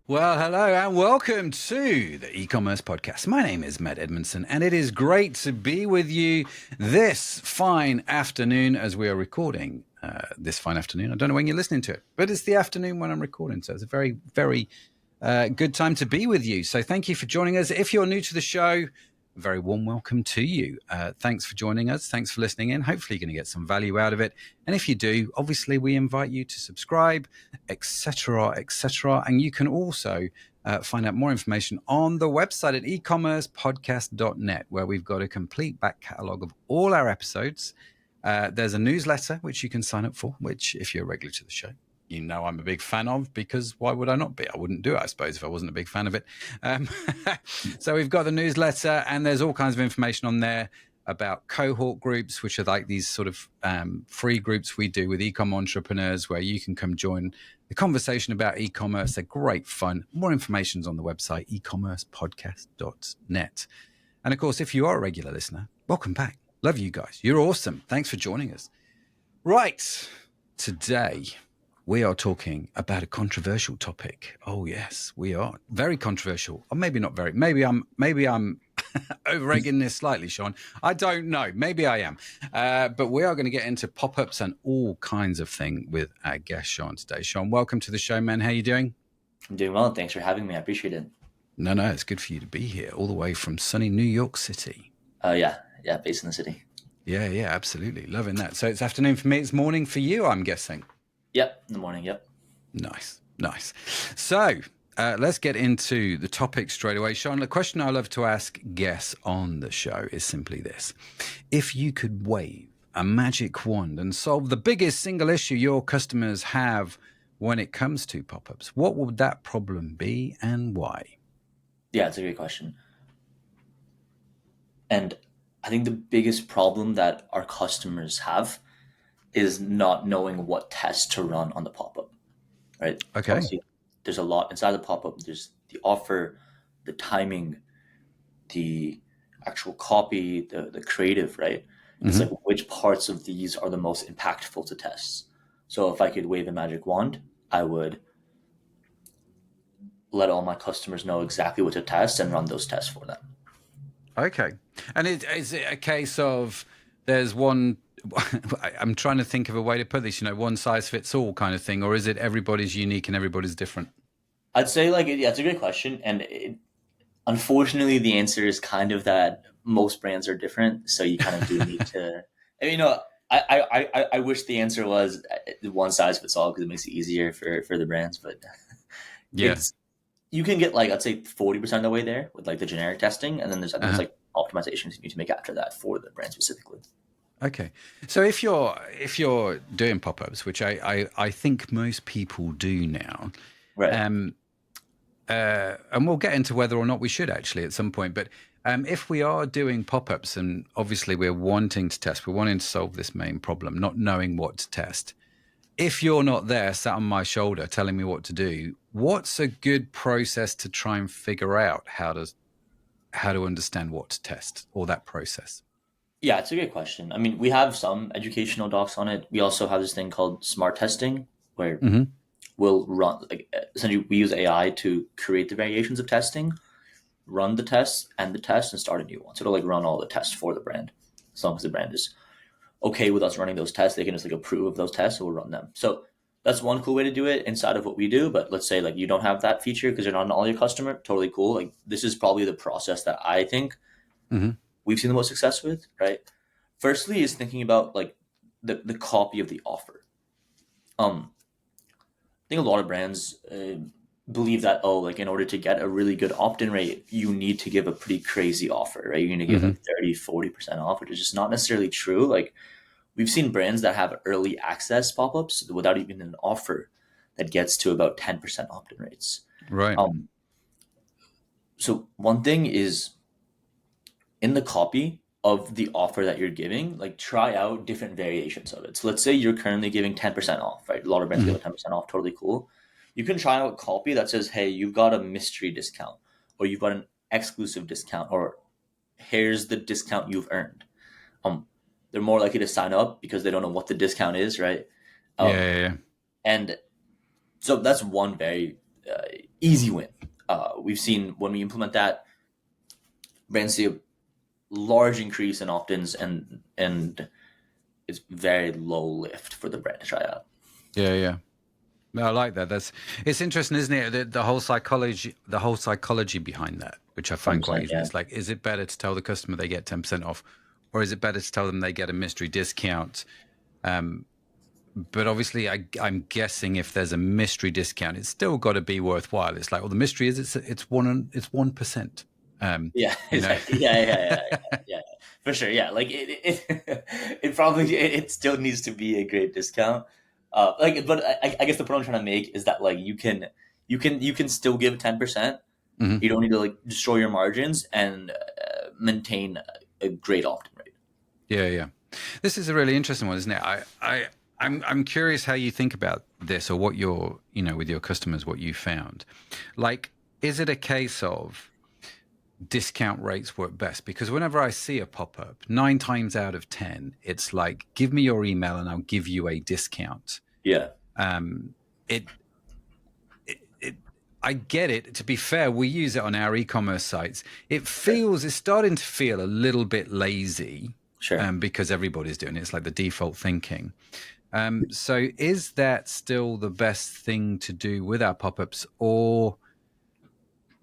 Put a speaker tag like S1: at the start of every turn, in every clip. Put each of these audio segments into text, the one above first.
S1: Well, hello and welcome to the e-commerce podcast. My name is Matt Edmondson and it is great to be with you this fine afternoon as we are recording this fine afternoon. I don't know when you're listening to it, but it's the afternoon when I'm recording. So it's a very, very good time to be with you. So thank you for joining us. If you're new to the show, a very warm welcome to you. Thanks for joining us. Thanks for listening in. Hopefully you're going to get some value out of it. And if you do, obviously we invite you to subscribe, etc., etc. And you can also find out more information on the website at ecommercepodcast.net, where we've got a complete back catalogue of all our episodes. There's a newsletter which you can sign up for, which if you're a regular to the show, you know I'm a big fan of, because why would I not be? I wouldn't do it, I suppose, if I wasn't a big fan of it. So we've got the newsletter, and there's all kinds of information on there about cohort groups, which are like these sort of free groups we do with e-com entrepreneurs, where you can come join the conversation about e-commerce. They're great fun. More information's on the website, ecommercepodcast.net. And of course, if you are a regular listener, welcome back. Love you guys. You're awesome. Thanks for joining us. Right. Today, we are talking about a controversial topic. Oh yes, we are. Very controversial. Or maybe not very. Maybe I'm over-egging this slightly, Shaan. I don't know. Maybe I am. But we are going to get into pop-ups and all kinds of things with our guest, Shaan, today. Shaan, welcome to the show, man. How are you doing?
S2: I'm doing well. Thanks for having me. I appreciate it.
S1: No, it's good for you to be here, all the way from sunny New York City.
S2: Yeah, based in the city.
S1: Yeah, absolutely. Loving that. So it's afternoon for me. It's morning for you, I'm guessing.
S2: Yep, in the morning, yep.
S1: Nice. So let's get into the topic straight away. Shaan, the question I love to ask guests on the show is simply this. If you could wave a magic wand and solve the biggest single issue your customers have when it comes to pop-ups, what would that problem be and why?
S2: Yeah, it's a great question. And I think the biggest problem that our customers have is not knowing what test to run on the pop-up, right?
S1: Okay.
S2: Obviously, there's a lot inside the pop-up. There's the offer, the timing, the actual copy, the creative, right? It's like which parts of these are the most impactful to tests. So if I could wave a magic wand, I would let all my customers know exactly what to test and run those tests for them.
S1: Okay. And is it a case of there's one, I'm trying to think of a way to put this, one size fits all kind of thing, or is it everybody's unique and everybody's different?
S2: I'd say it's a great question. And unfortunately, the answer is kind of that most brands are different. So you kind of do need to, I wish the answer was one size fits all because it makes it easier for the brands, but
S1: yes.
S2: You can get I'd say 40% of the way there with the generic testing. And then there's optimizations you need to make after that for the brand specifically.
S1: Okay. So if you're doing pop-ups, which I think most people do now,
S2: right.
S1: And we'll get into whether or not we should actually at some point, but if we are doing pop-ups and obviously we're wanting to test, we're wanting to solve this main problem, not knowing what to test. If you're not there sat on my shoulder telling me what to do, what's a good process to try and figure out how to understand what to test, or that process?
S2: Yeah, it's a great question. I mean, we have some educational docs on it. We also have this thing called smart testing where we'll run, essentially we use AI to create the variations of testing, run the tests and start a new one. So it'll run all the tests for the brand. As long as the brand is okay with us running those tests, they can just approve of those tests, so we'll run them. So that's one cool way to do it inside of what we do. But let's say you don't have that feature because you're not an Alia customer, totally cool. This is probably the process that I think we've seen the most success with, right? Firstly is thinking about the copy of the offer. I think a lot of brands believe that, in order to get a really good opt-in rate, you need to give a pretty crazy offer, right? You're going to give 30-40% off, which is just not necessarily true. We've seen brands that have early access pop-ups without even an offer that gets to about 10% opt-in rates.
S1: Right.
S2: So one thing is in the copy of the offer that you're giving, try out different variations of it. So let's say you're currently giving 10% off, right? A lot of brands give 10% off, totally cool. You can try out a copy that says, hey, you've got a mystery discount, or you've got an exclusive discount, or here's the discount you've earned. They're more likely to sign up because they don't know what the discount is, right?
S1: Yeah.
S2: And so that's one very easy win. We've seen when we implement that, brands see a large increase in opt-ins, and it's very low lift for the brand to try out.
S1: Yeah. No, I like that. It's interesting, isn't it? The whole psychology behind that, which I find quite easy.
S2: Yeah.
S1: It's like, is it better to tell the customer they get 10% off, or is it better to tell them they get a mystery discount? But obviously, I'm guessing if there's a mystery discount, it's still got to be worthwhile. It's like, well, the mystery is it's 1%.
S2: Yeah, exactly. Yeah, for sure. Yeah, like it probably it still needs to be a great discount. But I guess the point I'm trying to make is that like you can still give 10%.
S1: Mhm.
S2: You don't need to like destroy your margins and maintain a great opt-in rate.
S1: Yeah. This is a really interesting one, isn't it? I'm curious how you think about this, or what you're, with your customers, what you found. Like, is it a case of discount rates work best? Because whenever I see a pop-up, 9 times out of 10, it's like, give me your email and I'll give you a discount.
S2: Yeah.
S1: I get it. To be fair, we use it on our e-commerce sites. It's starting to feel a little bit lazy.
S2: Sure.
S1: Because everybody's doing it. It's like the default thinking. So is that still the best thing to do with our pop-ups, or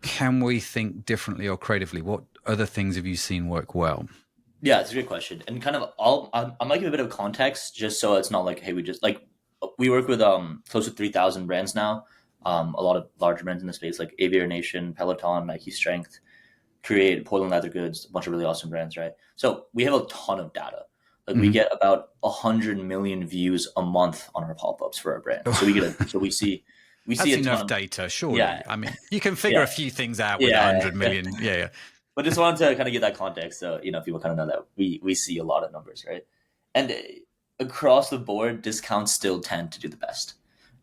S1: can we think differently or creatively? What other things have you seen work well?
S2: Yeah, it's a good question. And kind of I might give a bit of context just so it's not like, hey, we work with close to 3,000 brands now. A lot of large brands in the space like Aviator Nation, Peloton, Nike Strength, Create, Portland Leather Goods, a bunch of really awesome brands, right? So we have a ton of data. Like we get about 100 million views a month on our pop-ups for our brand. So we see
S1: That's
S2: a
S1: enough
S2: ton
S1: data, surely.
S2: Yeah.
S1: I mean, you can figure
S2: Yeah.
S1: a few things out with 100 million. Yeah.
S2: But just wanted to kind of get that context, so people kind of know that we see a lot of numbers, right? And across the board, discounts still tend to do the best,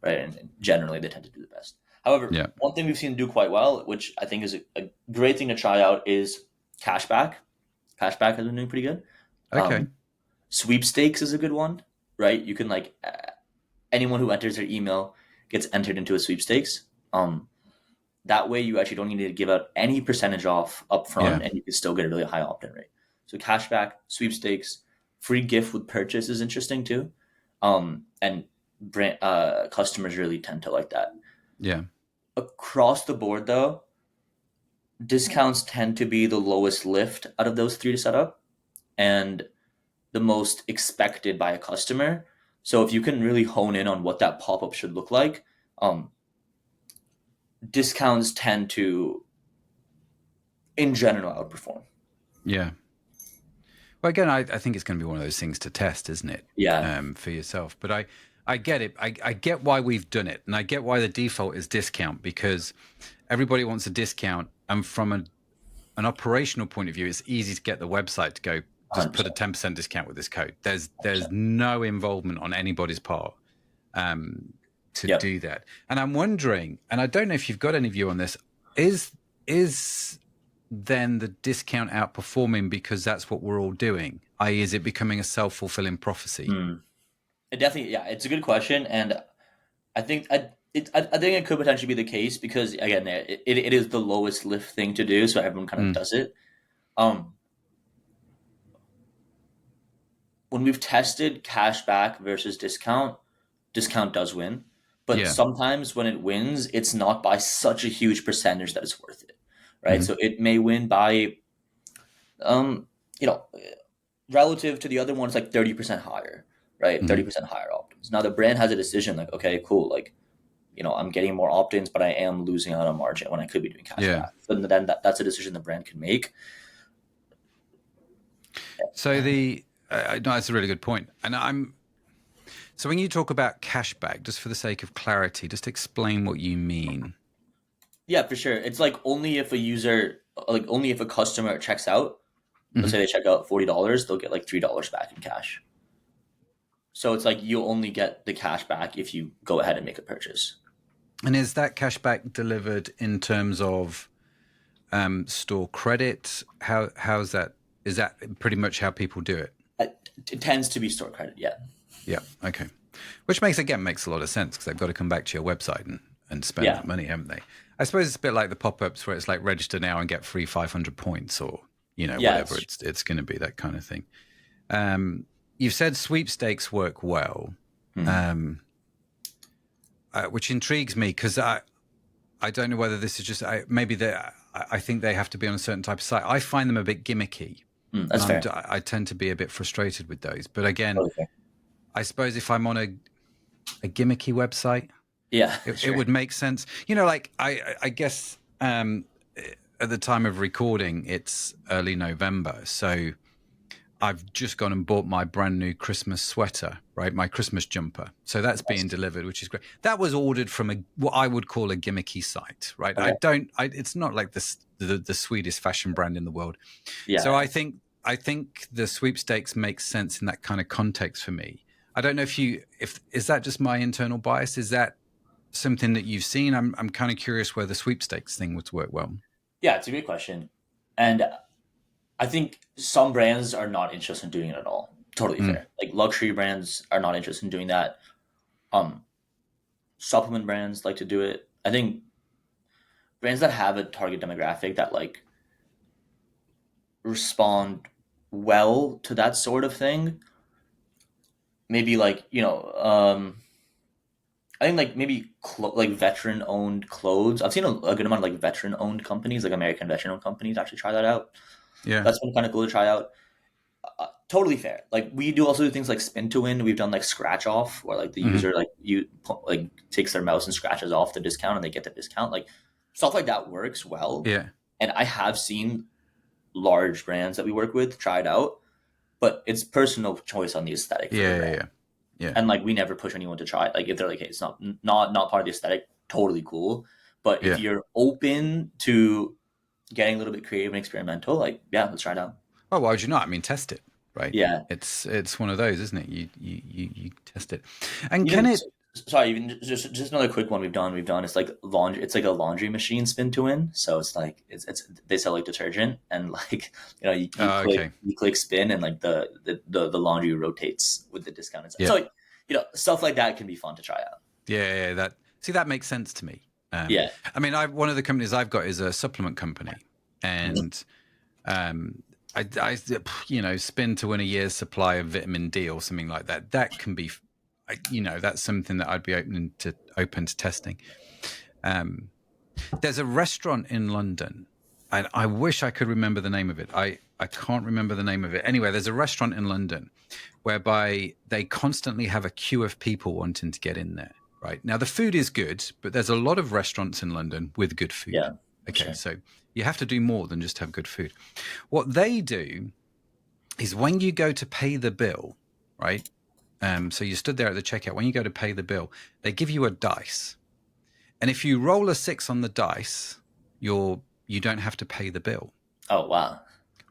S2: right? And generally, they tend to do the best. However, one thing we've seen do quite well, which I think is a great thing to try out, is cashback. Cashback has been doing pretty good.
S1: Okay.
S2: Sweepstakes is a good one, right? You can anyone who enters their email gets entered into a sweepstakes. That way, you actually don't need to give out any percentage off up front, and you can still get a really high opt-in rate. So cashback, sweepstakes, free gift with purchase is interesting too. And brand customers really tend to like that.
S1: Yeah.
S2: Across the board, though, discounts tend to be the lowest lift out of those 3 to set up, and the most expected by a customer. So if you can really hone in on what that pop-up should look like, discounts tend to, in general, outperform.
S1: Yeah. Well, again, I think it's going to be one of those things to test, isn't it?
S2: Yeah.
S1: For yourself. But I get it. I get why we've done it. And I get why the default is discount, because everybody wants a discount. And from an operational point of view, it's easy to get the website to go, just 100%. Put a 10% discount with this code. There's no involvement on anybody's part to do that. And I'm wondering, and I don't know if you've got any view on this, is then the discount outperforming because that's what we're all doing? I.e., is it becoming a self-fulfilling prophecy?
S2: It definitely, it's a good question, and I think it could potentially be the case because, again, it is the lowest lift thing to do, so everyone kind of does it. When we've tested cashback versus discount does win, but sometimes when it wins, it's not by such a huge percentage that it's worth it, right? So it may win by, relative to the other ones, like 30% higher, right? 30% higher opt-ins. Now the brand has a decision like, okay, cool, like, I'm getting more opt-ins, but I am losing out on margin when I could be doing cashback. So then that's a decision the brand can make.
S1: So no, that's a really good point. And so when you talk about cashback, just for the sake of clarity, just explain what you mean.
S2: Yeah, for sure. It's like only if a customer checks out, let's say they check out $40, they'll get like $3 back in cash. So it's like you only get the cash back if you go ahead and make a purchase.
S1: And is that cash back delivered in terms of store credit? How's that? Is that pretty much how people do it?
S2: It tends to be store credit, yeah.
S1: Yeah, okay. Which makes a lot of sense because they've got to come back to your website and spend that money, haven't they? I suppose it's a bit like the pop-ups where it's like register now and get free 500 points, or
S2: Yeah,
S1: whatever it's going to be, that kind of thing. You've said sweepstakes work well, which intrigues me, because I don't know whether this is just maybe I think they have to be on a certain type of site. I find them a bit gimmicky.
S2: That's fair.
S1: I tend to be a bit frustrated with those. But again,
S2: Totally.
S1: I suppose if I'm on a gimmicky website,
S2: Yeah,
S1: it would make sense. Like I guess at the time of recording, it's early November, so I've just gone and bought my brand new Christmas sweater, right? My Christmas jumper. So that's being delivered, which is great. That was ordered from what I would call a gimmicky site, right?
S2: Okay.
S1: It's not like the sweetest fashion brand in the world.
S2: Yeah.
S1: So I think the sweepstakes makes sense in that kind of context for me. I don't know if is that just my internal bias? Is that something that you've seen? I'm kind of curious where the sweepstakes thing would work well.
S2: Yeah, it's a great question. And I think some brands are not interested in doing it at all. Totally fair. Like luxury brands are not interested in doing that. Supplement brands like to do it. I think brands that have a target demographic that like respond well to that sort of thing, maybe like I think like maybe like veteran owned clothes. I've seen a good amount of like veteran owned companies, like American veteran owned companies, actually try that out.
S1: Yeah,
S2: That's been kind of cool to try out. Totally fair. Like we do also do things like spin to win. We've done like scratch off, where like the user like takes their mouse and scratches off the discount, and they get the discount. Like stuff like that works well.
S1: Yeah.
S2: And I have seen large brands that we work with try it out, but it's personal choice on the aesthetic.
S1: Yeah.
S2: And like we never push anyone to try it. Like if they're like, hey, it's not part of the aesthetic, totally cool. But if you're open to getting a little bit creative and experimental, like let's try it out.
S1: Oh, why would you not? I mean, test it, right?
S2: Yeah,
S1: it's one of those, isn't it? You test it, and
S2: even,
S1: can it?
S2: Sorry, even just another quick one we've done. It's like laundry. It's like a laundry machine spin to win. So it's like it's they sell like detergent, and like you click spin, and like the laundry rotates with the discount. So like, stuff like that can be fun to try out.
S1: Yeah, that makes sense to me.
S2: I
S1: mean, one of the companies I've got is a supplement company, and I spin to win a year's supply of vitamin D or something like that. That can be, that's something that I'd be open to testing. There's a restaurant in London, and I wish I could remember the name of it. I can't remember the name of it. Anyway, there's a restaurant in London whereby they constantly have a queue of people wanting to get in there. Right now, the food is good, but there's a lot of restaurants in London with good food.
S2: Yeah.
S1: Okay,
S2: sure.
S1: So you have to do more than just have good food. What they do is when you go to pay the bill, right? So you stood there at the checkout. When you go to pay the bill, they give you a dice, and if you roll a 6 on the dice, you don't have to pay the bill.
S2: Oh wow!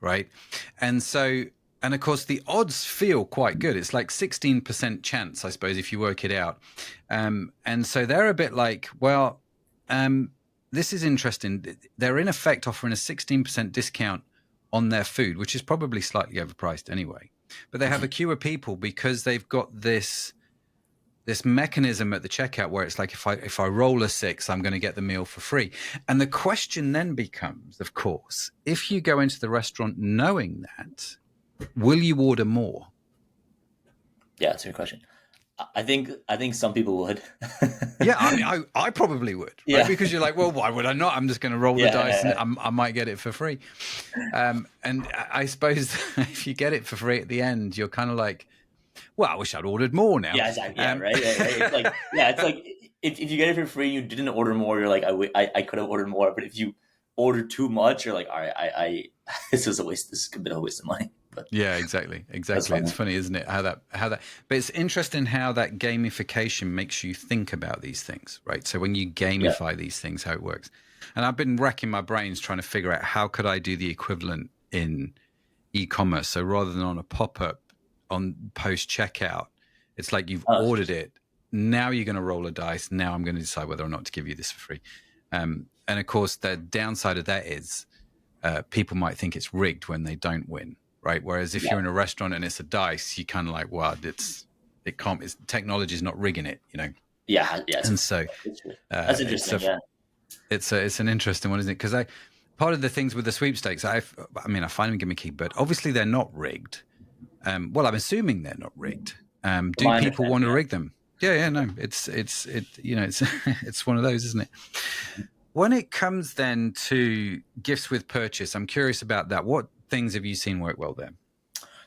S1: Right, and of course, the odds feel quite good. It's like 16% chance, I suppose, if you work it out. And so they're a bit like, well, this is interesting. They're in effect offering a 16% discount on their food, which is probably slightly overpriced anyway. But they have a queue of people because they've got this mechanism at the checkout where it's like, if I roll a 6, I'm going to get the meal for free. And the question then becomes, of course, if you go into the restaurant knowing that, will you order more?
S2: Yeah, that's a good question. I think some people would.
S1: Yeah, I mean, I probably would, right?
S2: Yeah.
S1: Because you're like, well, why would I not? I'm just going to roll the dice and I might get it for free. And I suppose if you get it for free at the end, you're kind of like, well, I wish I'd ordered more now.
S2: Yeah, exactly. Yeah, right. It's like, it's like if you get it for free, you didn't order more. You're like, I could have ordered more. But if you order too much, you're like, all right, I this is a waste. This is a bit of a waste of money. But
S1: yeah, exactly. It's funny, isn't it? How that. But it's interesting how that gamification makes you think about these things, right? So when you gamify these things, how it works. And I've been racking my brains trying to figure out how could I do the equivalent in e-commerce. So rather than on a pop-up on post checkout, it's like you've ordered it. Now you're going to roll a dice. Now I'm going to decide whether or not to give you this for free. And of course, the downside of that is people might think it's rigged when they don't win. Right. Whereas if you're in a restaurant and it's a dice, you kind of like, wow, technology's not rigging it,
S2: Yeah.
S1: And so
S2: that's interesting.
S1: It's an interesting one, isn't it? Because part of the things with the sweepstakes, I mean, I find them gimmicky, but obviously they're not rigged. Well, I'm assuming they're not rigged.
S2: From
S1: Do
S2: my
S1: people want
S2: understanding,
S1: to
S2: yeah.
S1: rig them? Yeah, no, it's you know, it's it's one of those, isn't it? When it comes then to gifts with purchase, I'm curious about that. What things have you seen work well there?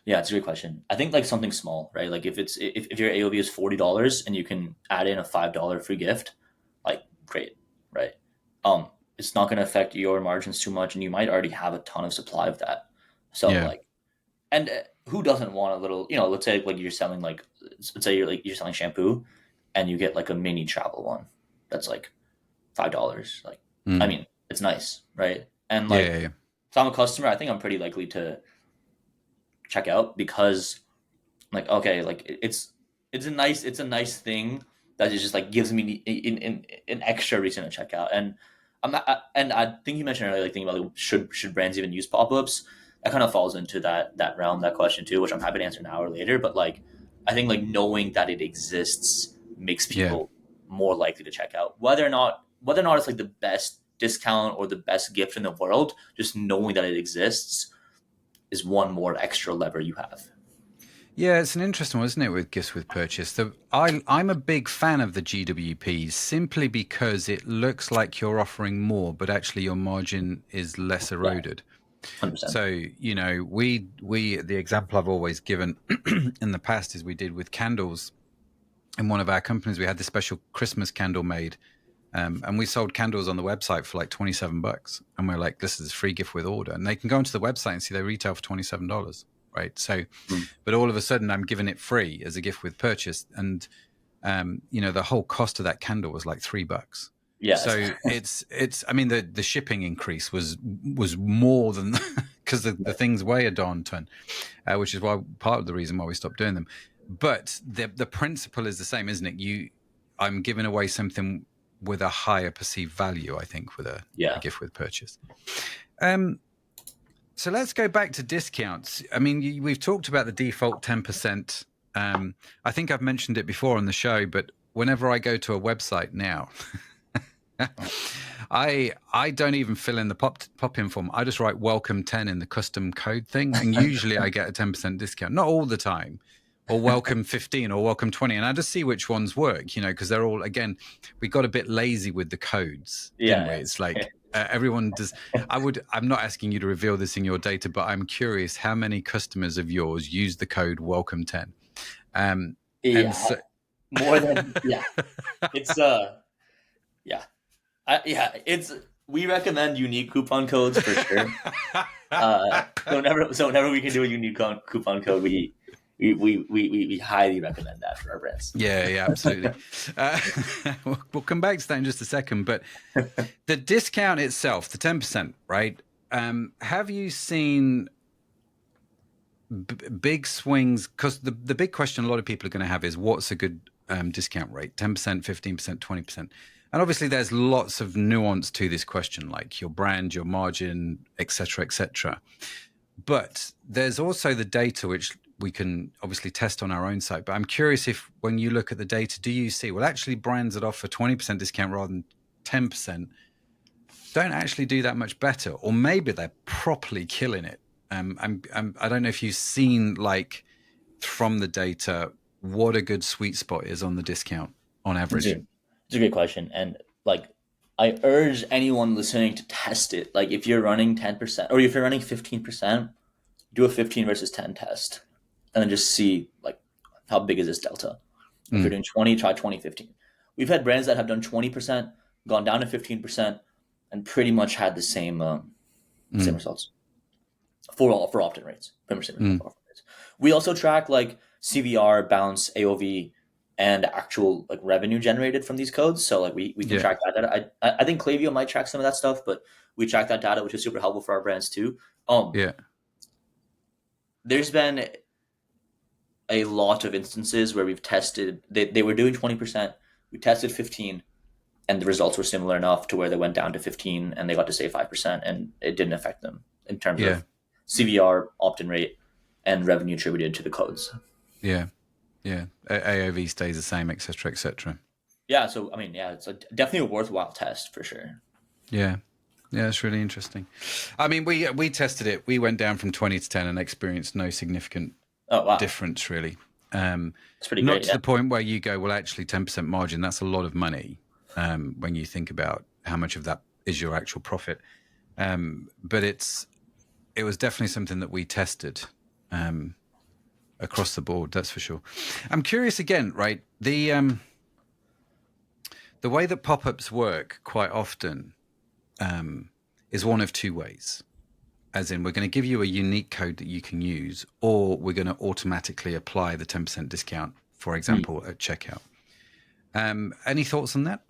S2: Yeah, it's a great question. I think like something small, right? Like if your AOV is $40 and you can add in a $5 free gift, like great, right? Um, it's not going to affect your margins too much, and you might already have a ton of supply of that. So
S1: Yeah,
S2: like, and who doesn't want a little? You know, let's say like you're selling like, let's say you're selling shampoo, and you get like a mini travel one that's like $5. Like, I
S1: mm.
S2: mean, it's nice, right? And
S1: Yeah,
S2: like,
S1: yeah, yeah.
S2: if I'm a customer, I think I'm pretty likely to check out because like okay like it's a nice thing that is just like gives me an extra reason to check out. And and I think you mentioned earlier like thinking about like, should brands even use pop-ups. That kind of falls into that realm, that question too, which I'm happy to answer now or later. But like I think like knowing that it exists makes
S1: Yeah.
S2: people more likely to check out, whether or not it's like the best discount or the best gift in the world. Just knowing that it exists is one more extra lever you have.
S1: Yeah, it's an interesting one, isn't it, with gifts with purchase? I'm a big fan of the GWPs simply because it looks like you're offering more, but actually your margin is less
S2: Yeah,
S1: eroded.
S2: 100%.
S1: So, you know, the example I've always given in the past is we did with candles in one of our companies. We had this special Christmas candle made, and we sold candles on the website for like $27. And we're like, this is a free gift with order. And they can go onto the website and see they retail for $27. Right. So,
S2: Mm.
S1: but all of a sudden I'm giving it free as a gift with purchase. And, you know, the whole cost of that candle was like $3.
S2: Yes.
S1: So I mean, the shipping increase was more than because the things weigh a darn ton, which is why part of the reason why we stopped doing them. But the principle is the same, isn't it? I'm giving away something with a higher perceived value, I think, with a
S2: Yeah.
S1: gift with purchase. So let's go back to discounts. I mean, we've talked about the default 10%. I think I've mentioned it before on the show, but whenever I go to a website now, I don't even fill in the pop-in form. I just write welcome 10 in the custom code thing, and usually I get a 10% discount. Not all the time, or welcome 15 or welcome 20, and I just see which ones work, you know, because they're all, again, we got a bit lazy with the codes, didn't we?
S2: Yeah.
S1: It's like everyone does. I'm not asking you to reveal this in your data, but I'm curious how many customers of yours use the code welcome 10. And
S2: Yeah.
S1: so
S2: More than yeah. It's yeah. Yeah, it's we recommend unique coupon codes for sure. So whenever we can do a unique coupon code, we highly recommend that for our brands.
S1: Yeah, absolutely. Uh, we'll come back to that in just a second. But the discount itself, the 10%, right? Have you seen big swings? Because the big question a lot of people are going to have is what's a good discount rate? 10%, 15%, 20%. And obviously, there's lots of nuance to this question, like your brand, your margin, et cetera, et cetera. But there's also the data, which we can obviously test on our own site. But I'm curious if when you look at the data, do you see, well, actually brands that offer 20% discount rather than 10% don't actually do that much better, or maybe they're properly killing it. I don't know if you've seen like from the data what a good sweet spot is on the discount on
S2: It's
S1: average.
S2: a, it's a great question, and like I urge anyone listening to test it. Like if you're running 10% or if you're running 15%, do a 15 versus 10 test, and then just see like how big is this delta. If you're
S1: Mm,
S2: doing 20, try 2015. We've had brands that have done 20%, gone down to 15%, and pretty much had the same
S1: mm,
S2: results for opt-in rates. Pretty much same result
S1: mm.
S2: for opt-in rates. We also track like CVR, bounce, AOV, and actual like revenue generated from these codes. So like we can
S1: Yeah,
S2: track that data. I think Klaviyo might track some of that stuff, but we track that data, which is super helpful for our brands too.
S1: yeah,
S2: There's been a lot of instances where we've tested they were doing 20%, we tested 15, and the results were similar enough to where they went down to 15 and they got to save 5%, and it didn't affect them in terms
S1: yeah,
S2: of CVR, opt-in rate, and revenue attributed to the codes.
S1: yeah, yeah. AOV stays the same, et cetera, et cetera.
S2: Yeah, so I mean, yeah, it's definitely a worthwhile test for sure.
S1: Yeah. Yeah, it's really interesting. I mean, we tested it. We went down from 20 to 10 and experienced no significant
S2: Oh wow,
S1: difference really. Um,
S2: that's pretty
S1: Not
S2: great.
S1: to
S2: Yeah.
S1: the point where you go, well, actually, 10% margin, that's a lot of money when you think about how much of that is your actual profit. But it was definitely something that we tested across the board. That's for sure. I'm curious again, right? The way that pop-ups work quite often is one of two ways. As in, we're going to give you a unique code that you can use, or we're going to automatically apply the 10% discount, for
S2: Hmm.
S1: example, at checkout. Any thoughts on that?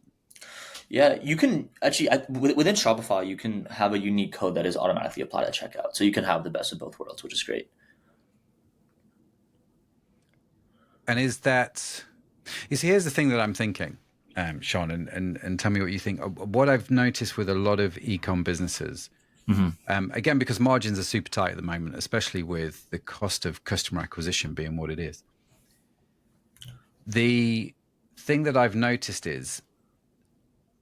S2: Yeah, you can actually within Shopify, you can have a unique code that is automatically applied at checkout, so you can have the best of both worlds, which is great.
S1: And is that, you see, here's the thing that I'm thinking, Shaan, and tell me what you think. What I've noticed with a lot of e-com businesses, again, because margins are super tight at the moment, especially with the cost of customer acquisition being what it is. The thing that I've noticed is,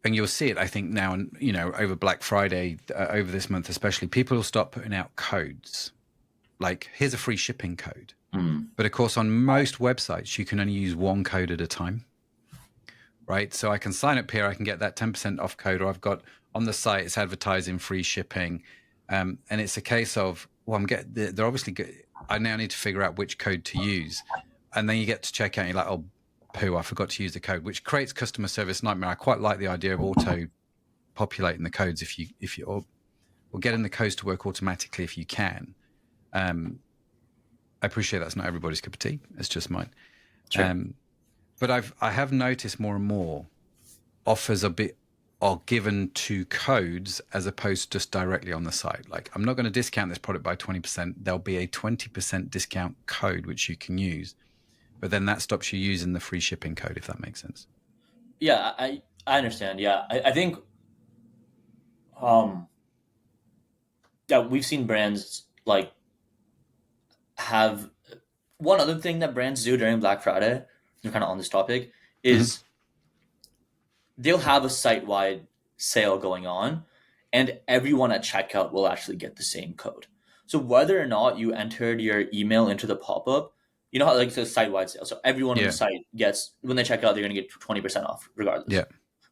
S1: and you'll see it, I think now, and over Black Friday, over this month especially, people will start putting out codes. Like, here's a free shipping code.
S2: Mm.
S1: But of course, on most websites, you can only use one code at a time, right? So I can sign up here, I can get that 10% off code, or I've got on the site, it's advertising free shipping. And it's a case of, well, they're obviously good. I now need to figure out which code to use. And then you get to check out, you're like, oh, poo, I forgot to use the code, which creates customer service nightmare. I quite like the idea of auto populating the codes or getting the codes to work automatically if you can. I appreciate that's not everybody's cup of tea. It's just mine.
S2: Sure.
S1: But I have noticed more and more offers are given to codes as opposed to just directly on the site. Like, I'm not going to discount this product by 20%. There'll be a 20% discount code which you can use, but then that stops you using the free shipping code, if that makes sense.
S2: Yeah, I understand. Yeah, I think um yeah, we've seen brands like have one other thing that brands do during Black Friday. You're kind of on this topic
S1: Mm-hmm.
S2: is they'll have a site-wide sale going on, and everyone at checkout will actually get the same code. So whether or not you entered your email into the pop-up, you know how like it's a site-wide sale. So everyone on the
S1: Yeah.
S2: site gets when they check out, they're going to get 20% off regardless.
S1: Yeah.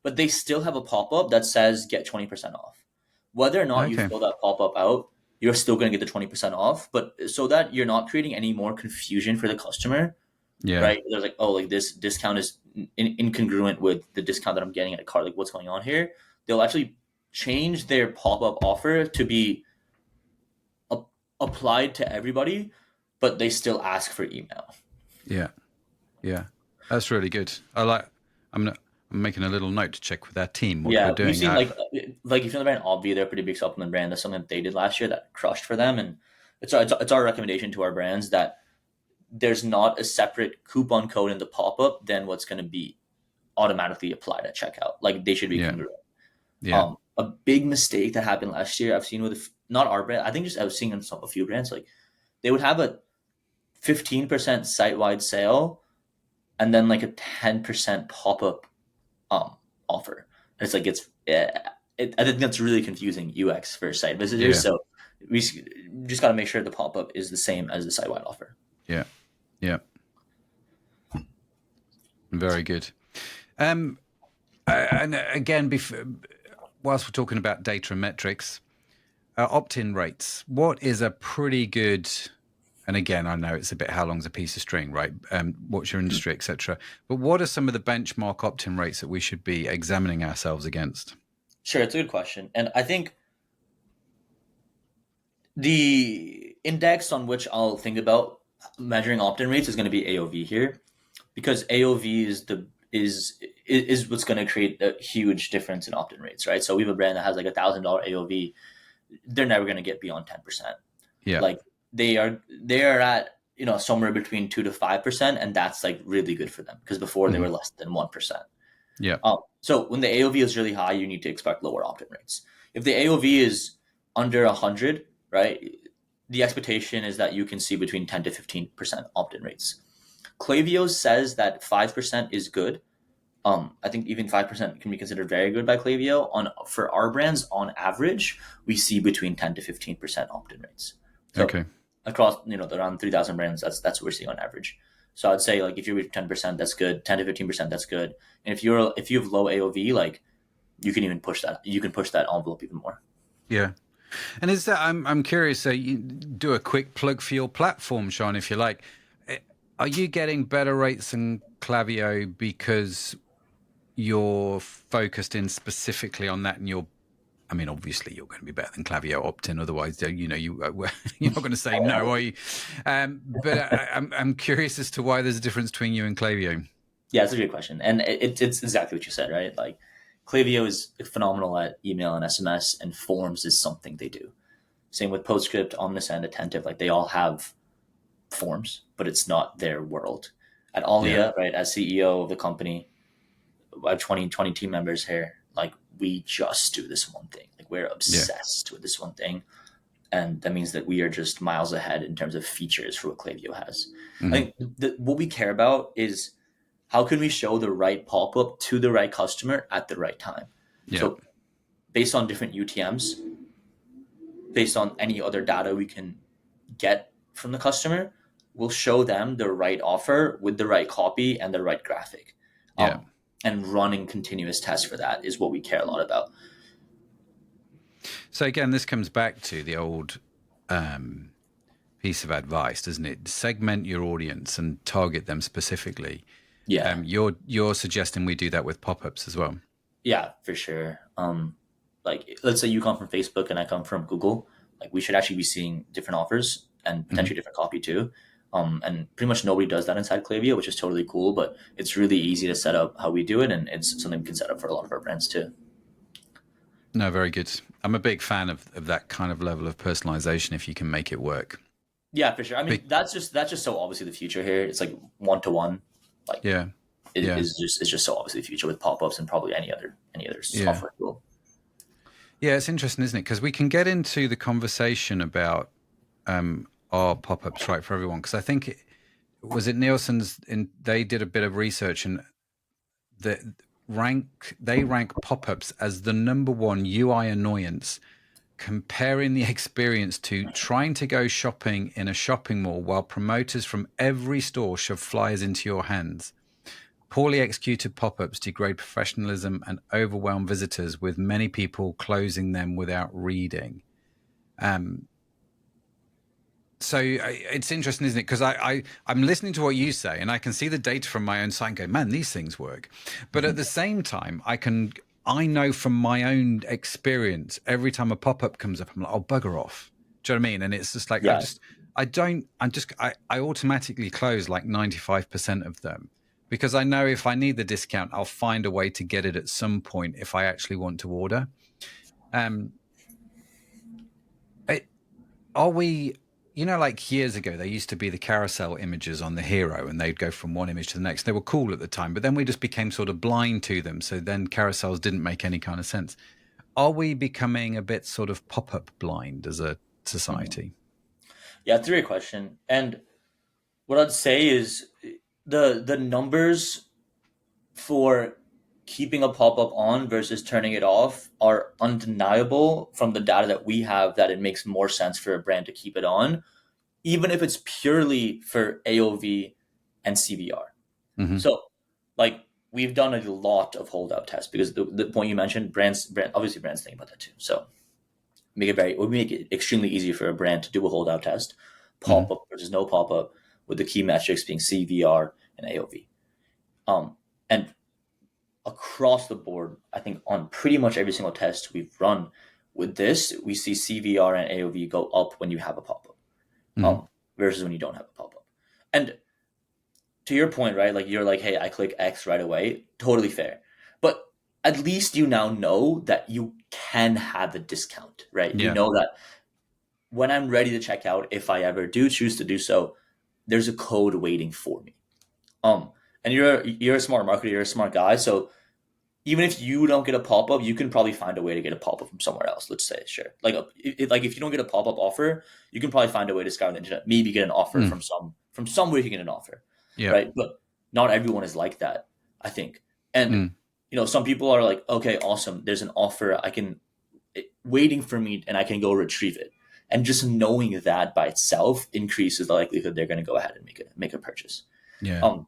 S2: But they still have a pop-up that says get 20% off. Whether or not you
S1: Okay.
S2: fill that pop-up out, you're still going to get the 20% off. But so that you're not creating any more confusion for the customer,
S1: Yeah.
S2: right? They're like, oh, like this discount is incongruent with the discount that I'm getting at a card. Like, what's going on here? They'll actually change their pop up offer to be a- applied to everybody, but they still ask for email.
S1: Yeah. Yeah. That's really good. I'm making a little note to check with our team what we're
S2: Yeah, we've
S1: doing.
S2: seen like if you know the brand Obvi, they're a pretty big supplement brand. That's something that they did last year that crushed for them, and it's our recommendation to our brands that there's not a separate coupon code in the pop up than what's going to be automatically applied at checkout. Like they should be
S1: Yeah.
S2: congruent.
S1: Yeah.
S2: A big mistake that happened last year I've seen with not our brand. I think just I was seeing in a few brands like they would have a 15% site wide sale and then like a 10% pop up offer. And it's like I think that's really confusing UX for site visitors.
S1: Yeah.
S2: So we just got to make sure the pop up is the same as the site wide offer.
S1: Yeah. Yeah. Very good. And again, whilst we're talking about data and metrics, opt-in rates. What is a pretty good? And again, I know it's a bit how long's a piece of string, right? What's your industry, etc. But what are some of the benchmark opt-in rates that we should be examining ourselves against?
S2: Sure, it's a good question, and I think the index on which I'll think about measuring opt-in rates is going to be AOV here, because AOV is what's going to create a huge difference in opt-in rates, right? So we have a brand that has like $1,000 AOV, they're never going to get beyond 10%.
S1: Yeah.
S2: Like they are at somewhere between 2 to 5%, and that's like really good for them because before they were less than 1%.
S1: Yeah.
S2: So when the AOV is really high, you need to expect lower opt-in rates. If the AOV is under 100, right, the expectation is that you can see between 10 to 15% opt-in rates. Klaviyo says that 5% is good. I think even 5% can be considered very good by Klaviyo. For our brands, on average, we see between 10 to 15% opt-in rates. So
S1: Okay.
S2: across around 3,000 brands, that's what we're seeing on average. So I'd say like if you're 10%, that's good. 10 to 15%, that's good. And if you have low AOV, like you can even push that. You can push that envelope even more.
S1: Yeah. And is that I'm curious. So you do a quick plug for your platform, Shaan, if you like. Are you getting better rates than Klaviyo because you're focused in specifically on that, and I mean, obviously you're going to be better than Klaviyo opt-in. Otherwise, you're not going to say no, are you? But I'm curious as to why there's a difference between you and Klaviyo.
S2: Yeah, it's a great question, and it's exactly what you said, right? Like Klaviyo is phenomenal at email and SMS, and forms is something they do. Same with PostScript, Omnisend, Attentive. Like they all have forms, but it's not their world. At
S1: Yeah.
S2: Alia, right, as CEO of the company, I have 20 team members here. Like we just do this one thing. Like we're
S1: Yeah.
S2: obsessed with this one thing. And that means that we are just miles ahead in terms of features for what Klaviyo has. I
S1: Hmm.
S2: think what we care about is how can we show the right pop-up to the right customer at the right time.
S1: Yeah.
S2: So based on different UTMs, based on any other data we can get from the customer, we'll show them the right offer with the right copy and the right graphic.
S1: Yeah.
S2: And running continuous tests for that is what we care a lot about.
S1: So again, this comes back to the old piece of advice, doesn't it? Segment your audience and target them specifically.
S2: Yeah.
S1: You're suggesting we do that with pop-ups as well.
S2: Yeah, for sure. Like let's say you come from Facebook and I come from Google, like we should actually be seeing different offers and
S1: Hmm.
S2: potentially different copy too. And pretty much nobody does that inside Klaviyo, which is totally cool, but it's really easy to set up how we do it, and it's something we can set up for a lot of our brands too.
S1: No, very good. I'm a big fan of that kind of level of personalization if you can make it work.
S2: Yeah, for sure. I mean,
S1: Big,
S2: that's just so obviously the future here. It's like one to one. Like
S1: yeah.
S2: it
S1: Yeah.
S2: is just it's just so obviously the future with pop-ups and probably any other
S1: Yeah.
S2: software tool.
S1: Yeah, it's interesting, isn't it? Because we can get into the conversation about our pop-ups right for everyone. Because I think was it Nielsen's they did a bit of research, and they rank pop-ups as the number one UI annoyance, comparing the experience to trying to go shopping in a shopping mall while promoters from every store shove flyers into your hands. Poorly executed pop-ups degrade professionalism and overwhelm visitors, with many people closing them without reading. Um, so it's interesting, isn't it? Because I'm listening to what you say, and I can see the data from my own site and go, man, these things work. But at
S2: Mhm.
S1: the same time, I know from my own experience, every time a pop-up comes up, I'm like, oh, bugger off. Do you know what I mean? And it's just like,
S2: Yeah,
S1: I automatically close like 95% of them, because I know if I need the discount, I'll find a way to get it at some point if I actually want to order. Um, it, are we, like years ago, there used to be the carousel images on the hero, and they'd go from one image to the next. They were cool at the time, but then we just became sort of blind to them. So then carousels didn't make any kind of sense. Are we becoming a bit sort of pop-up blind as a
S2: Mhm.
S1: society?
S2: Yeah, it's a great question. And what I'd say is the numbers for keeping a pop-up on versus turning it off are undeniable from the data that we have, that it makes more sense for a brand to keep it on, even if it's purely for AOV and CVR.
S1: Hmm.
S2: So, like, we've done a lot of holdout tests because the point you mentioned, obviously brands think about that too. So, we make it extremely easy for a brand to do a holdout test,
S1: Hmm.
S2: pop up versus no pop up, with the key metrics being CVR and AOV. And across the board, I think on pretty much every single test we've run with this, we see CVR and AOV go up when you have a pop up,
S1: Hmm.
S2: um, versus when you don't have a pop up. And to your point, right? Like you're like, hey, I click X right away. Totally fair. But at least you now know that you can have a discount, right? You
S1: Yeah.
S2: know that when I'm ready to check out, if I ever do choose to do so, there's a code waiting for me. Um, and you're a smart marketer, you're a smart guy, so even if you don't get a pop up, you can probably find a way to get a pop up from somewhere else. Let's say, sure, like like if you don't get a pop up offer, you can probably find a way to scour the internet, maybe get an offer
S1: Mm.
S2: from somewhere you can get an offer,
S1: Yeah.
S2: right? But not everyone is like that, I think. And
S1: Mm.
S2: some people are like, okay, awesome, there's an offer, I can waiting for me, and I can go retrieve it. And just knowing that by itself increases the likelihood they're going to go ahead and make a purchase.
S1: Yeah.
S2: Um,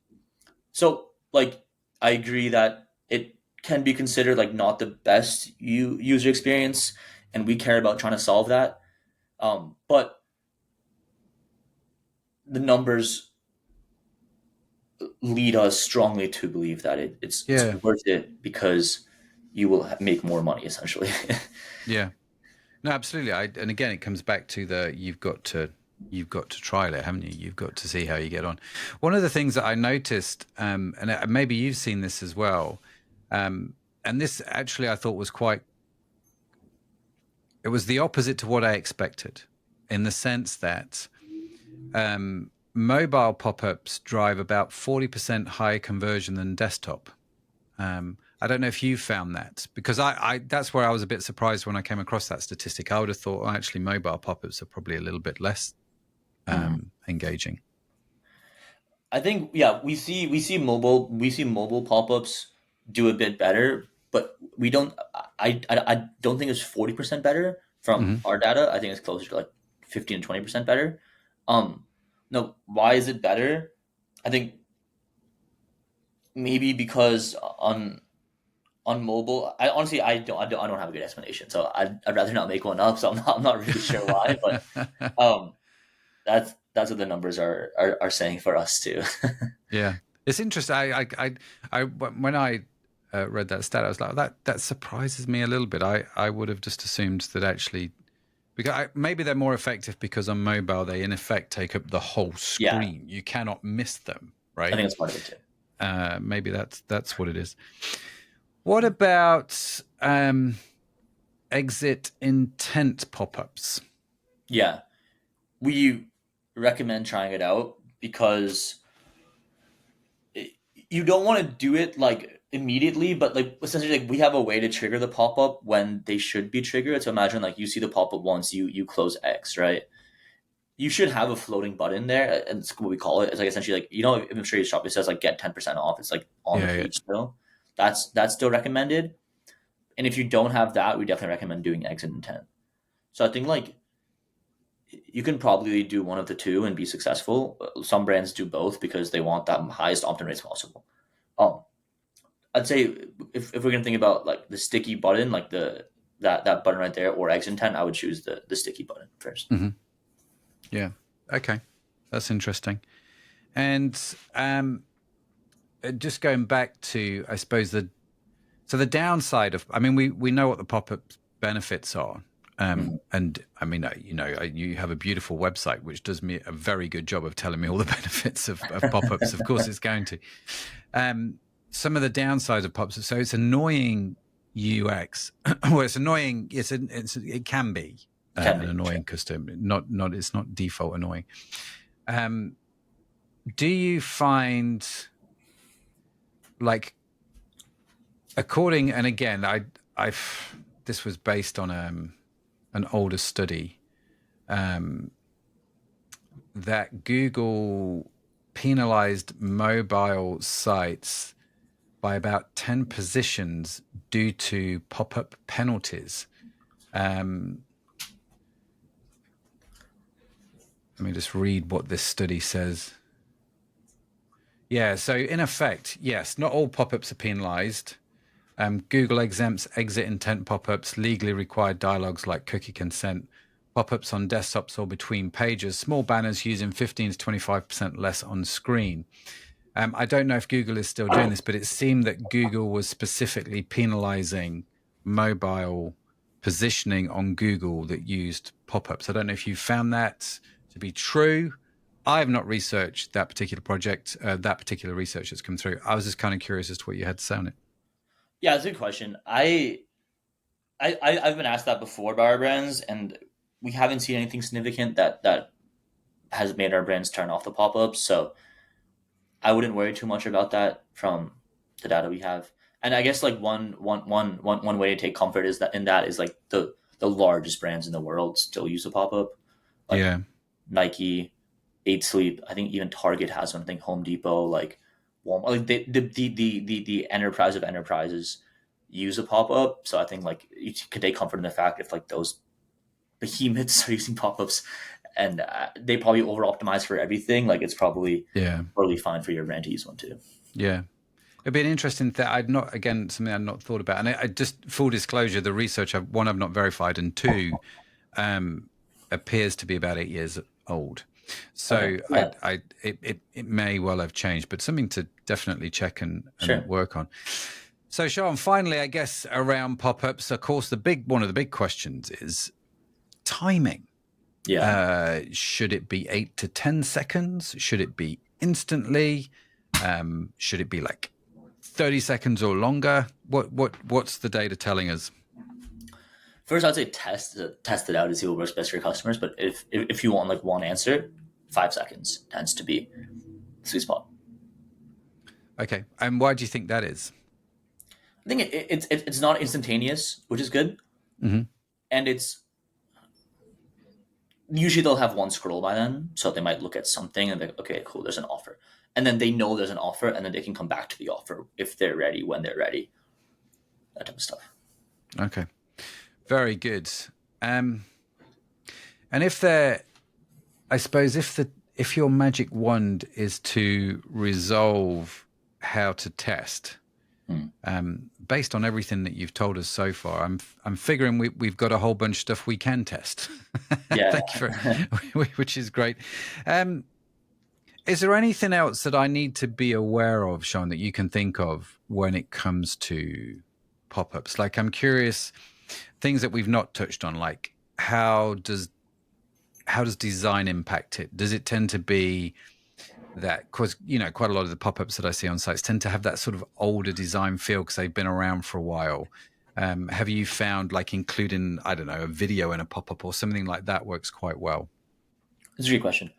S2: so like I agree that it can be considered like not the best user experience, and we care about trying to solve that. But the numbers lead us strongly to believe that it's
S1: Yeah.
S2: worth it because you will make more money essentially.
S1: Yeah. No, absolutely. And again, it comes back to the you've got to trial it, haven't you? You've got to see how you get on. One of the things that I noticed, and maybe you've seen this as well, and this actually I thought was quite. It was the opposite to what I expected, in the sense that mobile pop-ups drive about 40% higher conversion than desktop. I don't know if you found that, because I that's where I was a bit surprised when I came across that statistic. I would have thought, oh, actually, mobile pop-ups are probably a little bit less
S2: Mhm.
S1: engaging.
S2: I think yeah, we see mobile pop-ups do a bit better, but we don't. I don't think it's 40% better from
S1: Hmm.
S2: our data. I think it's closer to like 15 to 20% better. Um, no, why is it better? I think maybe because on mobile, I don't have a good explanation, so I'd rather not make one up. So I'm not really sure why, but um, that's what the numbers are saying for us too.
S1: Yeah, it's interesting. When I read that stat, I was like, that surprises me a little bit. I would have just assumed that actually, because maybe they're more effective because on mobile they in effect take up the whole
S2: Yeah,
S1: screen. You cannot miss them,
S2: I
S1: right?
S2: think that's part of it too.
S1: Maybe that's what it is. What about exit intent pop-ups?
S2: Yeah, we recommend trying it out because you don't want to do it like immediately, but like essentially, like we have a way to trigger the pop up when they should be triggered. So imagine like you see the pop up once, you close X, right? You should have a floating button there, and it's what we call it. It's like essentially like if I'm sure you shop, it says like get 10% off. It's like on the
S1: Yeah, yeah.
S2: page still. That's still recommended. And if you don't have that, we definitely recommend doing exit intent. So I think like you can probably do one of the two and be successful. Some brands do both because they want that highest opt-in rates possible. Um, I'd say if we're gonna think about like the sticky button, like that button right there, or exit intent, I would choose the sticky button first.
S1: Hmm. Yeah. Okay, that's interesting. And just going back to, I suppose the downside of, I mean, we know what the pop-up benefits are.
S2: Mhm.
S1: And I mean, you have a beautiful website which does me a very good job of telling me all the benefits of pop-ups. Of course, it's going to. Some of the downsides of pop-ups, so it's annoying UX. Well, it's annoying. It can be
S2: Can
S1: an
S2: be sure.
S1: annoying custom. Not it's not default annoying. Um, do you find, like, according, and again, I've this was based on an older study, that Google penalized mobile sites by about 10 positions due to pop-up penalties. Um, Let me just read what this study says. Yeah, so in effect, yes, not all pop-ups are penalized. Google exempts exit intent pop-ups, legally required dialogues like cookie consent, pop-ups on desktops or between pages, small banners using 15 to 25% less on screen. I don't know if Google is still doing this, but it seemed that Google was specifically penalizing mobile positioning on Google that used pop-ups. I don't know if you found that to be true. I have not researched that particular project, that particular research that's come through. I was just kind of curious as to what you had to say on it.
S2: Yeah, it's a good question. I've been asked that before by our brands, and we haven't seen anything significant that has made our brands turn off the pop ups. So I wouldn't worry too much about that from the data we have. And I guess like one way to take comfort is that is like the largest brands in the world still use a pop up, like
S1: Yeah.
S2: Nike, Eight Sleep. I think even Target has one. I think Home Depot, like Walmart, like the enterprise of enterprises use a pop-up. So I think like you could take comfort in the fact if like those behemoths are using pop-ups and they probably over optimize for everything, like it's probably totally fine for your brand to use one too.
S1: Yeah. It'd be an interesting thing. Something I'd not thought about. And I just, full disclosure, the research, one, I've not verified, and two, appears to be about 8 years old. So it may well have changed, but something to definitely check and work on. So Shaan, finally, I guess around pop-ups, of course, one of the big questions is timing.
S2: Yeah.
S1: Should it be 8 to 10 seconds? Should it be instantly? Should it be like 30 seconds or longer? What's the data telling us?
S2: First, I'd say test it out to see what works best for your customers. But if you want like one answer, 5 seconds tends to be the sweet spot.
S1: Okay, and why do you think that is?
S2: I think it's not instantaneous, which is good, and it's usually they'll have one scroll by then, so they might look at something and they're like, okay, cool, there's an offer, and then they know there's an offer, and then they can come back to the offer if they're ready, when they're ready, that type of stuff.
S1: Okay, very good. And if they're, I suppose, if your magic wand is to resolve how to test, based on everything that you've told us so far, I'm figuring we've got a whole bunch of stuff we can test.
S2: Yeah.
S1: Thank you which is great. Is there anything else that I need to be aware of, Shaan, that you can think of when it comes to pop-ups? Like, I'm curious, things that we've not touched on, like how does design impact it? Does it tend to be that, because quite a lot of the pop-ups that I see on sites tend to have that sort of older design feel because they've been around for a while? Have you found like including, I don't know, a video in a pop-up or something like that works quite well?
S2: That's a great question.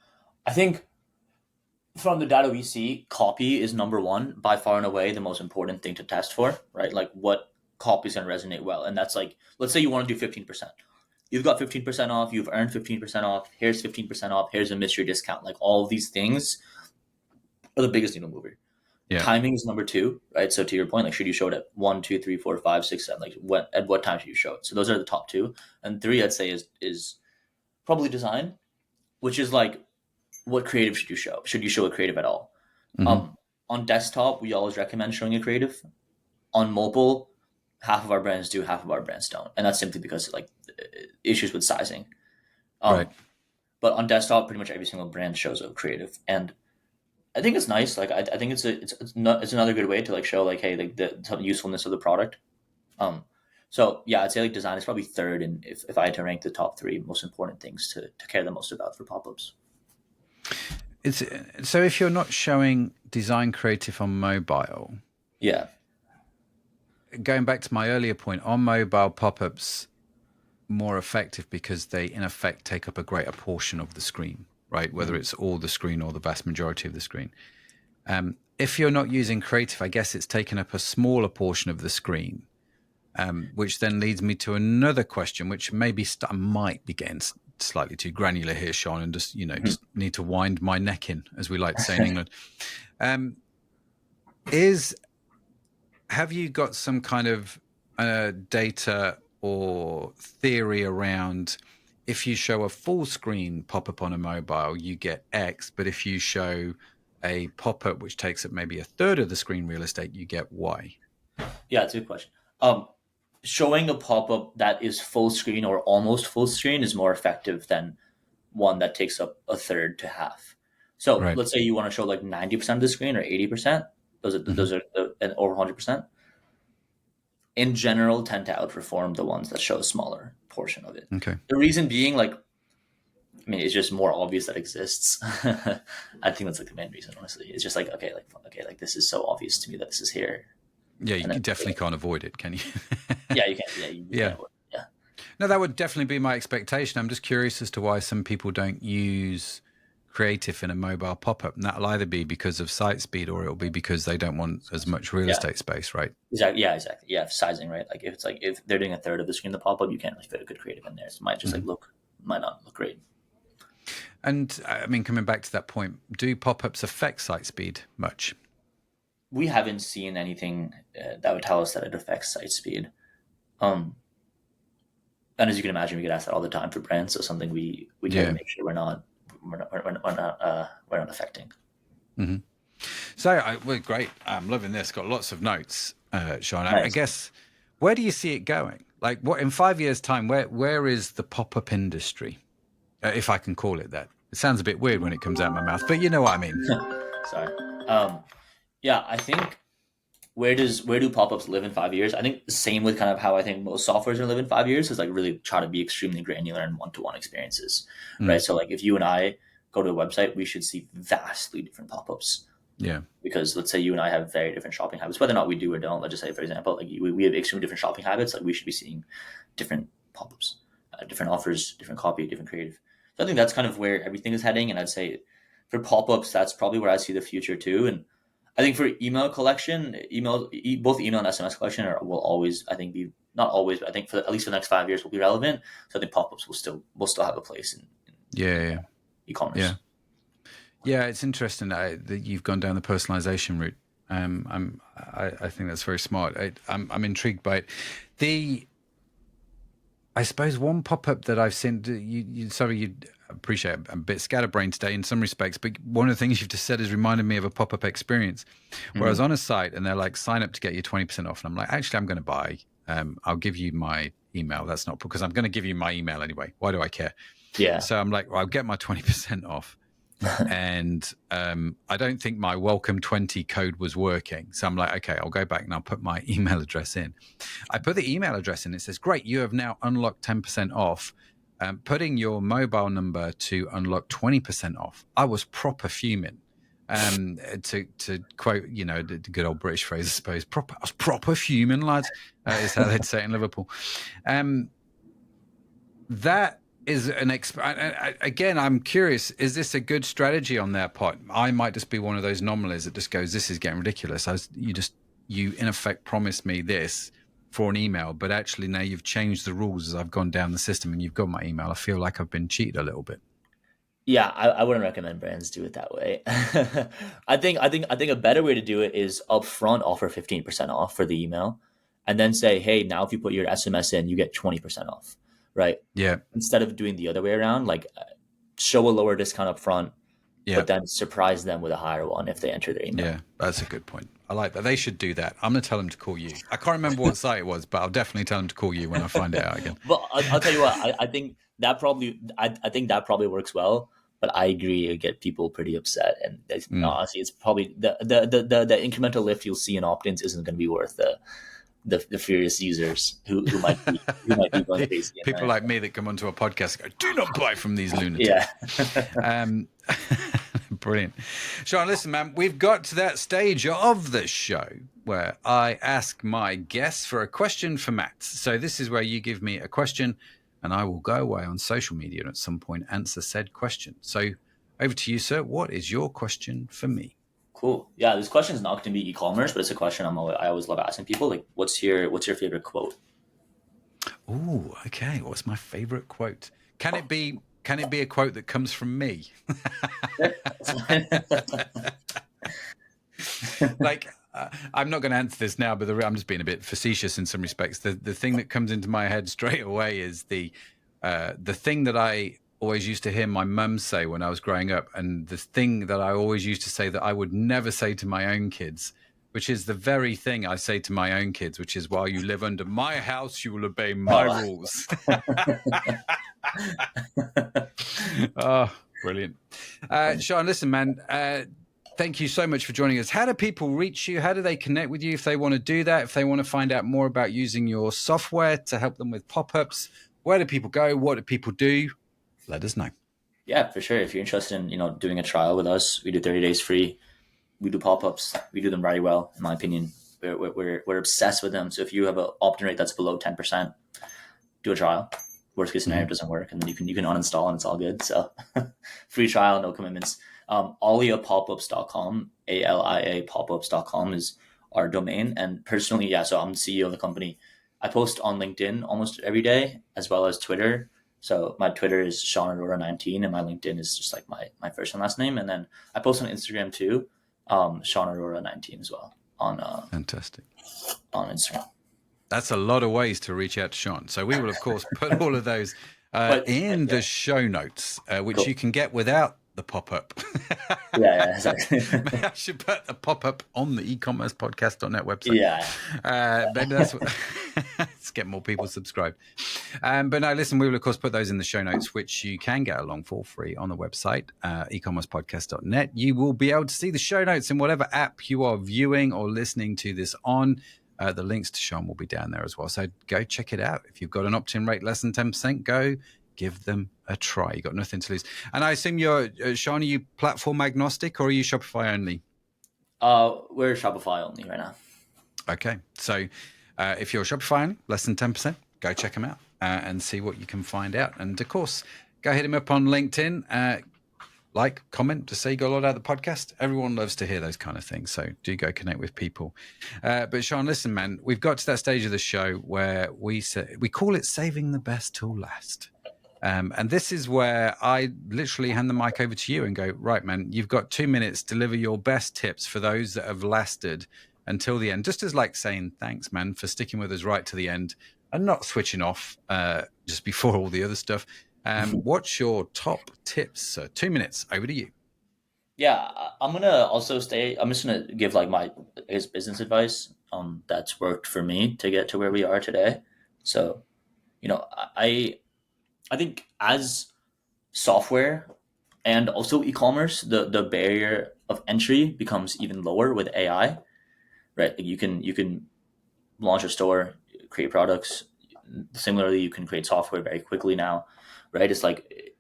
S2: I think from the data we see, copy is number one, by far and away the most important thing to test for, right? Like what copy is going to resonate well. And that's like, let's say you want to do 15%. You've got 15% off, you've earned 15% off, here's 15% off, here's a mystery discount. Like all of these things are the biggest needle mover. Yeah. Timing is number two, right? So to your point, like should you show it at 1, 2, 3, 4, 5, 6, 7? Like at what time should you show it? So those are the top two. And three, I'd say is probably design, which is like, what creative should you show? Should you show a creative at all? On desktop, we always recommend showing a creative. On mobile, half of our brands do, half of our brands don't, and that's simply because of, like, issues with sizing. Right. But on desktop, pretty much every single brand shows a creative, and I think it's nice. Like I think it's another good way to like show like, hey, like the usefulness of the product. So yeah, I'd say like design is probably third, and if I had to rank the top three most important things to care the most about for pop-ups.
S1: So if you're not showing design creative on mobile,
S2: yeah.
S1: Going back to my earlier point, on mobile, pop-ups more effective because they in effect take up a greater portion of the screen, right? Whether it's all the screen or the vast majority of the screen. If you're not using creative, I guess it's taken up a smaller portion of the screen, which then leads me to another question, which maybe I might be getting slightly too granular here, Shaan, and just just need to wind my neck in, as we like to say in England. Have you got some kind of data or theory around, if you show a full screen pop-up on a mobile, you get X, but if you show a pop-up which takes up maybe a third of the screen real estate, you get Y?
S2: Yeah, it's a good question. Showing a pop-up that is full screen or almost full screen is more effective than one that takes up a third to half. So let's say you want to show like 90% of the screen or 80%. Those are over 100%. In general, tend to outperform the ones that show a smaller portion of it.
S1: Okay.
S2: The reason being, like, I mean, it's just more obvious that exists. I think that's like the main reason, honestly. It's just like, okay, this is so obvious to me that this is here.
S1: Yeah, you definitely can't avoid it, can you?
S2: Yeah, you can. Yeah.
S1: No, that would definitely be my expectation. I'm just curious as to why some people don't use creative in a mobile pop-up, and that'll either be because of site speed or it'll be because they don't want as much real estate space, right?
S2: Exactly. Yeah, sizing, right? Like if they're doing a third of the screen of the pop-up, you can't really fit a good creative in there. So it might just might not look great.
S1: And I mean, coming back to that point, do pop-ups affect site speed much?
S2: we haven't seen anything that would tell us that it affects site speed. Um, and as you can imagine, we get asked that all the time for brands. So something we try to
S1: Yeah.
S2: make sure we're not affecting.
S1: Mm-hmm. So we're great. I'm loving this. Got lots of notes, Shaan. I
S2: Nice.
S1: guess, where do you see it going? Like, what in 5 years' time? Where is the pop-up industry, if I can call it that? It sounds a bit weird when it comes out of my mouth, but you know what I mean.
S2: Sorry. Yeah, I think where do pop-ups live in 5 years? I think the same with kind of how I think most softwares are live in 5 years is like really try to be extremely granular and one-to-one experiences, right?
S1: Mm,
S2: So like if you and I go to a website, we should see vastly different pop-ups
S1: yeah.
S2: because let's say you and I have very different shopping habits, whether or not we do or don't. Let's just say, for example, like we have extremely different shopping habits. Like we should be seeing different pop-ups, different offers, different copy, different creative. So I think that's kind of where everything is heading. And I'd say for pop-ups, that's probably where I see the future too. And I think for email collection, both email and SMS collection will always, I think, be not always, but I think for at least for the next 5 years will be relevant. So I think pop-ups will still have a place in
S1: Yeah.
S2: e-commerce.
S1: Yeah. Yeah. It's interesting that you've gone down the personalization route. I think that's very smart. I'm intrigued by it. I suppose one pop-up that I've seen, you appreciate I'm a bit scatterbrained today in some respects, but one of the things you've just said has reminded me of a pop-up experience where I was on a site and they're like, sign up to get you 20% off. And I'm like, actually, I'm going to buy, I'll give you my email. That's not because I'm going to give you my email anyway. Why do I care?
S2: Yeah.
S1: So I'm like, well, I'll get my 20% off. And I don't think my welcome 20 code was working. So I'm like, okay, I'll go back and I'll put my email address in. I put the email address in. It says, great, you have now unlocked 10% off. Putting your mobile number to unlock 20% off. I was proper fuming. To quote, the good old British phrase, I suppose, I was proper fuming, lads, is how they'd say it in Liverpool. That is again, I'm curious, is this a good strategy on their part? I might just be one of those anomalies that just goes, this is getting ridiculous. You in effect promised me this for an email, but actually now you've changed the rules as I've gone down the system and you've got my email. I feel like I've been cheated a little bit.
S2: Yeah, I wouldn't recommend brands do it that way. I think a better way to do it is upfront offer 15% off for the email, and then say, hey, now if you put your SMS in, you get 20% off, right?
S1: Yeah.
S2: Instead of doing the other way around, like show a lower discount up front,
S1: Yeah.
S2: but then surprise them with a higher one if they enter their email.
S1: Yeah, that's a good point. I like that. They should do that. I'm going to tell them to call you. I can't remember what site it was, but I'll definitely tell them to call you when I find it out again.
S2: Well, I'll tell you what, I think that probably works well. But I agree, it get people pretty upset, and honestly, it's probably the incremental lift you'll see in opt-ins isn't going to be worth the furious users who might be going crazy.
S1: People like me that come onto a podcast and go, "Do not buy from these lunatics."
S2: Yeah.
S1: Brilliant, Shaan. Listen, man, we've got to that stage of the show where I ask my guests for a question for Matt. So this is where you give me a question, and I will go away on social media and at some point answer said question. So over to you, sir. What is your question for me?
S2: Cool. Yeah, this question is not going to be e-commerce, but it's a question I always love asking people. Like, what's your favorite quote?
S1: Oh, okay. What's my favorite quote? Can it be a quote that comes from me? Like, I'm not going to answer this now, but I'm just being a bit facetious in some respects. The thing that comes into my head straight away is the thing that I always used to hear my mum say when I was growing up, and the thing that I always used to say that I would never say to my own kids, which is the very thing I say to my own kids, which is, while you live under my house, you will obey my rules. Oh, brilliant. Shaan, listen, man, thank you so much for joining us. How do people reach you? How do they connect with you if they want to do that? If they want to find out more about using your software to help them with pop-ups, where do people go? What do people do? Let us know.
S2: Yeah, for sure. If you're interested in doing a trial with us, we do 30 days free. We do pop-ups. We do them very well, in my opinion. We're obsessed with them. So if you have an opt-in rate that's below 10%, do a trial. Worst case scenario, doesn't work, and then you can uninstall and it's all good. So free trial, no commitments. Aliapopups.com, ALIA popups.com is our domain. And personally, yeah, so I'm the CEO of the company. I post on LinkedIn almost every day, as well as Twitter. So my Twitter is Shaan Arora 19, and my LinkedIn is just like my first and last name. And then I post on Instagram too, Shaan Arora 19 as well.
S1: Fantastic.
S2: on Instagram.
S1: That's a lot of ways to reach out to Shaan. So we will, of course, put all of those in the show notes, which
S2: Cool.
S1: you can get without the pop-up.
S2: Yeah, exactly.
S1: Maybe I should put the pop-up on the eCommercepodcast.net website.
S2: Yeah.
S1: Maybe that's what... Let's get more people subscribed. But no, listen, we will, of course, put those in the show notes, which you can get along for free on the website, eCommercepodcast.net. You will be able to see the show notes in whatever app you are viewing or listening to this on. The links to Shaan will be down there as well. So go check it out. If you've got an opt-in rate less than 10%, go give them a try. You've got nothing to lose. And I assume you're, Shaan, are you platform agnostic or are you Shopify only?
S2: We're Shopify only right now.
S1: Okay. So if you're Shopify only, less than 10%, go check them out and see what you can find out. And of course, go hit him up on LinkedIn. Like, comment to say you got a lot out of the podcast. Everyone loves to hear those kind of things. So do go connect with people. But Shaan, listen, man, we've got to that stage of the show where we call it saving the best till last. And this is where I literally hand the mic over to you and go, right, man, you've got 2 minutes, deliver your best tips for those that have lasted until the end. Just as like saying, thanks, man, for sticking with us right to the end and not switching off just before all the other stuff. What's your top tips? So 2 minutes, over to you.
S2: Yeah, I'm just gonna give like my business advice that's worked for me to get to where we are today. So, I think as software and also e-commerce, the barrier of entry becomes even lower with AI, right? Like you can launch a store, create products. Similarly, you can create software very quickly now, right? It's like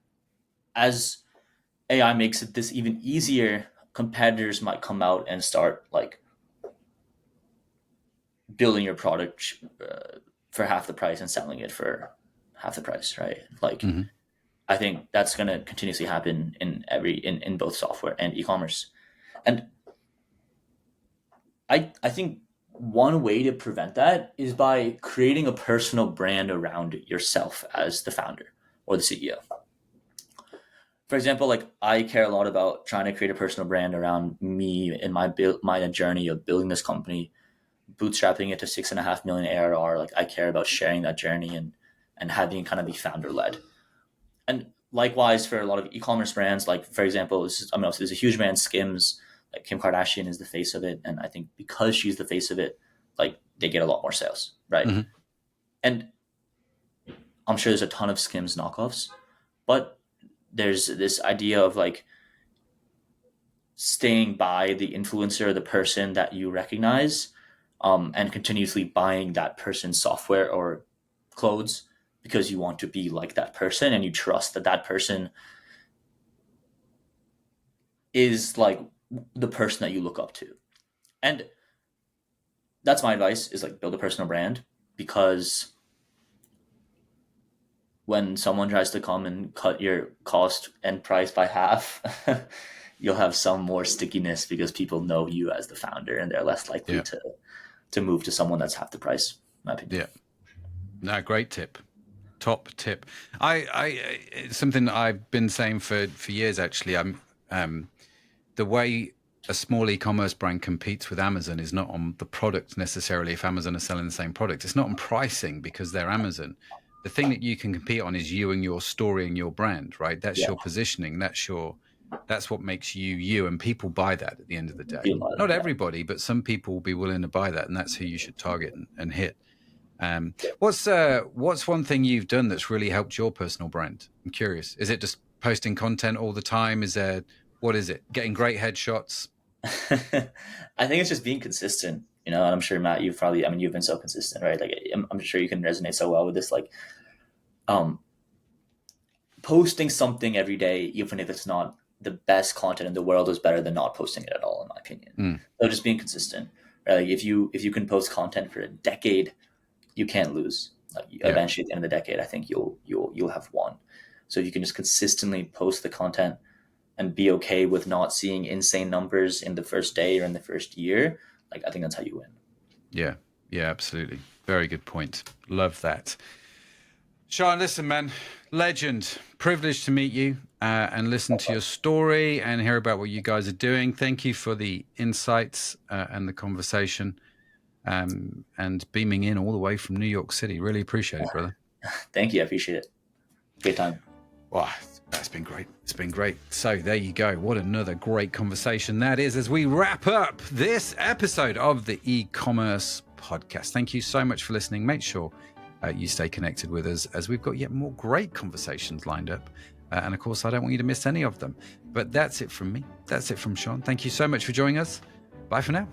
S2: as AI makes it this even easier, competitors might come out and start like building your product for half the price and selling it for half the price, right? Like, I think that's going to continuously happen in both software and e-commerce. And I think one way to prevent that is by creating a personal brand around yourself as the founder or the CEO. For example, like I care a lot about trying to create a personal brand around me and my journey of building this company, bootstrapping it to 6.5 million ARR. Like I care about sharing that journey and having it kind of be founder led. And likewise for a lot of e-commerce brands, like for example, there's a huge brand, Skims. Like Kim Kardashian is the face of it, and I think because she's the face of it, like they get a lot more sales, right? Mm-hmm. And I'm sure there's a ton of Skims knockoffs, but there's this idea of like staying by the influencer or the person that you recognize, and continuously buying that person's software or clothes because you want to be like that person and you trust that person is like the person that you look up to. And that's my advice, is like build a personal brand, because when someone tries to come and cut your cost and price by half, you'll have some more stickiness because people know you as the founder and they're less likely to move to someone that's half the price, in my opinion.
S1: Yeah. No, great tip. Top tip. It's something that I've been saying for years, actually. The way a small e-commerce brand competes with Amazon is not on the product necessarily. If Amazon are selling the same product, it's not on pricing because they're Amazon. The thing that you can compete on is you and your story and your brand, right? That's your positioning. That's what makes you, and people buy that at the end of the day. Not everybody, but some people will be willing to buy that, and that's who you should target and hit. What's one thing you've done that's really helped your personal brand? I'm curious. Is it just posting content all the time? What is it? Getting great headshots?
S2: I think it's just being consistent, and I'm sure Matt, you've been so consistent, right? Like I'm sure you can resonate so well with this, like, posting something every day, even if it's not the best content in the world, is better than not posting it at all, in my opinion. So just being consistent, right? Like if you can post content for a decade, you can't lose. Like eventually at the end of the decade, I think you'll have won. So if you can just consistently post the content and be okay with not seeing insane numbers in the first day or in the first year, like I think that's how you win.
S1: Yeah, absolutely. Very good point. Love that. Shaan, listen, man, legend. Privileged to meet you. and listen to your story and hear about what you guys are doing. Thank you for the insights and the conversation, and beaming in all the way from New York City. Really appreciate it, brother.
S2: Thank you. I appreciate it. Great time.
S1: Wow, that's been great. It's been great. So there you go. What another great conversation that is as we wrap up this episode of the e-commerce podcast. Thank you so much for listening. Make sure you stay connected with us as we've got yet more great conversations lined up. And of course, I don't want you to miss any of them. But that's it from me. That's it from Shaan. Thank you so much for joining us. Bye for now.